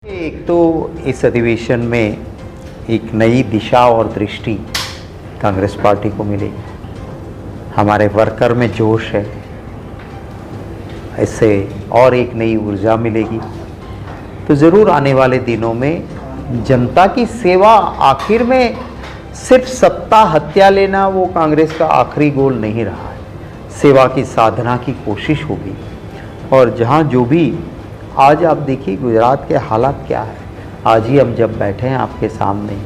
एक तो इस अधिवेशन में एक नई दिशा और दृष्टि कांग्रेस पार्टी को मिलेगी। हमारे वर्कर में जोश है, इससे और एक नई ऊर्जा मिलेगी। तो ज़रूर आने वाले दिनों में जनता की सेवा, आखिर में सिर्फ सत्ता हत्या लेना वो कांग्रेस का आखिरी गोल नहीं रहा है। सेवा की साधना की कोशिश होगी। और जहाँ जो भी आज आप देखिए गुजरात के हालात क्या है। आज ही हम जब बैठे हैं आपके सामने,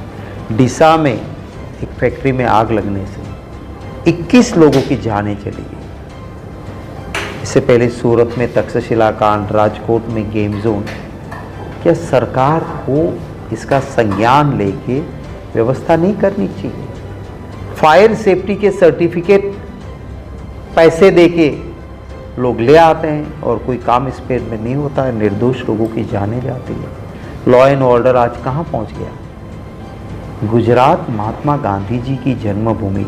डीसा में एक फैक्ट्री में आग लगने से 21 लोगों की जानें चली गई। इससे पहले सूरत में तक्षशिला कांड, राजकोट में गेम जोन। क्या सरकार को इसका संज्ञान लेके व्यवस्था नहीं करनी चाहिए? फायर सेफ्टी के सर्टिफिकेट पैसे देके लोग ले आते हैं और कोई काम इस पे में नहीं होता है, निर्दोष लोगों की जानें जाती है। लॉ एंड ऑर्डर आज कहाँ पहुँच गया? गुजरात महात्मा गांधी जी की जन्मभूमि,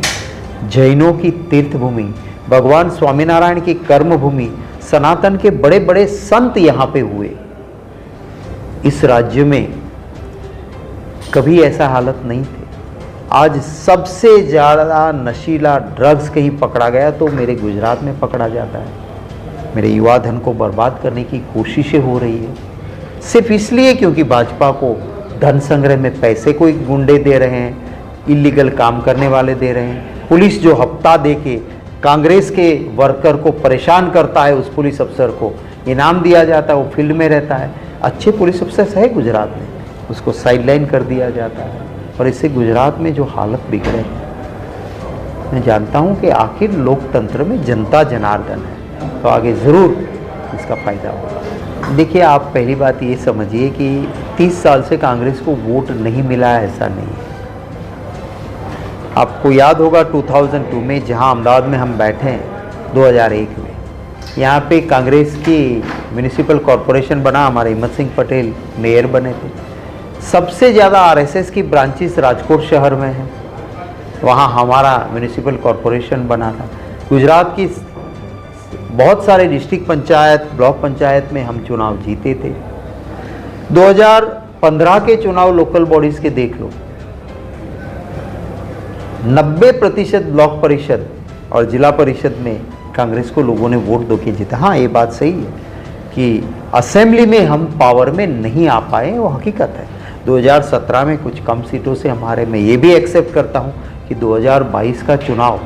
जैनों की तीर्थभूमि, भगवान स्वामीनारायण की कर्मभूमि, सनातन के बड़े बड़े संत यहाँ पे हुए। इस राज्य में कभी ऐसा हालत नहीं थे। आज सबसे ज़्यादा नशीला ड्रग्स कहीं पकड़ा गया तो मेरे गुजरात में पकड़ा जाता है। मेरे युवा धन को बर्बाद करने की कोशिशें हो रही है, सिर्फ इसलिए क्योंकि भाजपा को धन संग्रह में पैसे कोई गुंडे दे रहे हैं, इलीगल काम करने वाले दे रहे हैं। पुलिस जो हफ्ता दे के कांग्रेस के वर्कर को परेशान करता है, उस पुलिस अफसर को इनाम दिया जाता है, वो फील्ड में रहता है। अच्छे पुलिस अफसर है गुजरात में, उसको साइडलाइन कर दिया जाता है। और इससे गुजरात में जो हालत बिगड़े हैं, मैं जानता हूँ कि आखिर लोकतंत्र में जनता जनार्दन है, तो आगे ज़रूर इसका फ़ायदा होगा। देखिए, आप पहली बात ये समझिए कि 30 साल से कांग्रेस को वोट नहीं मिला है, ऐसा नहीं है। आपको याद होगा 2002 में जहां अहमदाबाद में हम बैठे हैं 2001 में, यहाँ पे कांग्रेस की म्यूनिसिपल कॉरपोरेशन बना, हमारे हिम्मत सिंह पटेल मेयर बने थे। सबसे ज़्यादा आरएसएस की ब्रांचेस राजकोट शहर में हैं, वहाँ हमारा म्यूनिसिपल कॉरपोरेशन बना था। गुजरात की बहुत सारे डिस्ट्रिक्ट पंचायत, ब्लॉक पंचायत में हम चुनाव जीते थे। 2015 के चुनाव लोकल बॉडीज़ के देख लो, 90% ब्लॉक परिषद और जिला परिषद में कांग्रेस को लोगों ने वोट दो के जीता। हाँ, ये बात सही है कि असेंबली में हम पावर में नहीं आ पाए, वो हकीकत है। 2017 में कुछ कम सीटों से हमारे, मैं ये भी एक्सेप्ट करता हूँ कि 2022 का चुनाव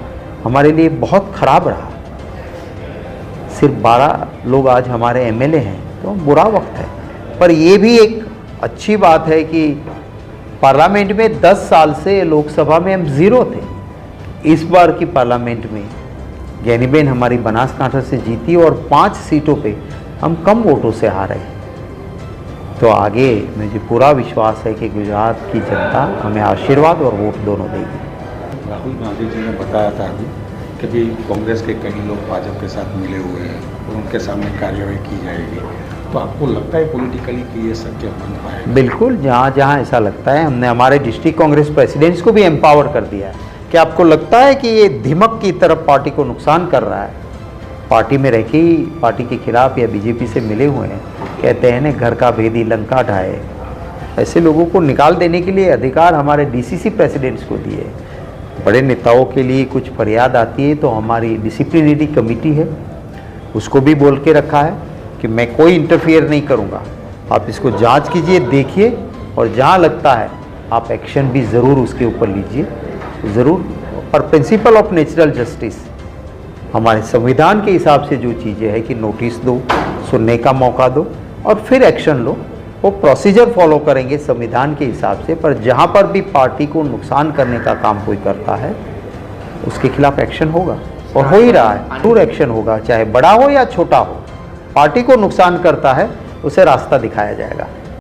हमारे लिए बहुत ख़राब रहा। सिर्फ 12 लोग आज हमारे एमएलए हैं, तो बुरा वक्त है। पर ये भी एक अच्छी बात है कि पार्लियामेंट में 10 साल से लोकसभा में हम ज़ीरो थे। इस बार की पार्लियामेंट में ज्ञानीबेन हमारी बनासकांठा से जीती और 5 सीटों पे हम कम वोटों से हारे। तो आगे मुझे पूरा विश्वास है कि गुजरात की जनता हमें आशीर्वाद और वोट दोनों देगी। राहुल गांधी जी ने बताया था कि भी कांग्रेस के कई लोग भाजपा के साथ मिले हुए हैं और उनके सामने कार्रवाई की जाएगी। तो आपको लगता है पॉलिटिकली कि ये सत्य बन पाएगा? बिल्कुल, जहाँ जहाँ ऐसा लगता है, हमने हमारे डिस्ट्रिक्ट कांग्रेस प्रेसिडेंट्स को भी एम्पावर कर दिया है। क्या आपको लगता है कि ये धिमक की तरफ पार्टी को नुकसान कर रहा है? पार्टी में रह के ही पार्टी के खिलाफ या बीजेपी से मिले हुए हैं, कहते हैं ना घर का भेदी लंका ढाए। ऐसे लोगों को निकाल देने के लिए अधिकार हमारे डीसीसी प्रेसिडेंट्स को दिए। बड़े नेताओं के लिए कुछ फरियाद आती है तो हमारी डिसिप्लिनरी कमेटी है, उसको भी बोल के रखा है कि मैं कोई इंटरफियर नहीं करूँगा। आप इसको जांच कीजिए, देखिए, और जहाँ लगता है आप एक्शन भी ज़रूर उसके ऊपर लीजिए, ज़रूर। पर प्रिंसिपल ऑफ नेचुरल जस्टिस, हमारे संविधान के हिसाब से जो चीज़ें हैं कि नोटिस दो, सुनने का मौका दो और फिर एक्शन लो, वो प्रोसीजर फॉलो करेंगे संविधान के हिसाब से। पर जहाँ पर भी पार्टी को नुकसान करने का काम कोई करता है, उसके खिलाफ एक्शन होगा और हो ही रहा है। जरूर एक्शन होगा, चाहे बड़ा हो या छोटा हो। पार्टी को नुकसान करता है, उसे रास्ता दिखाया जाएगा।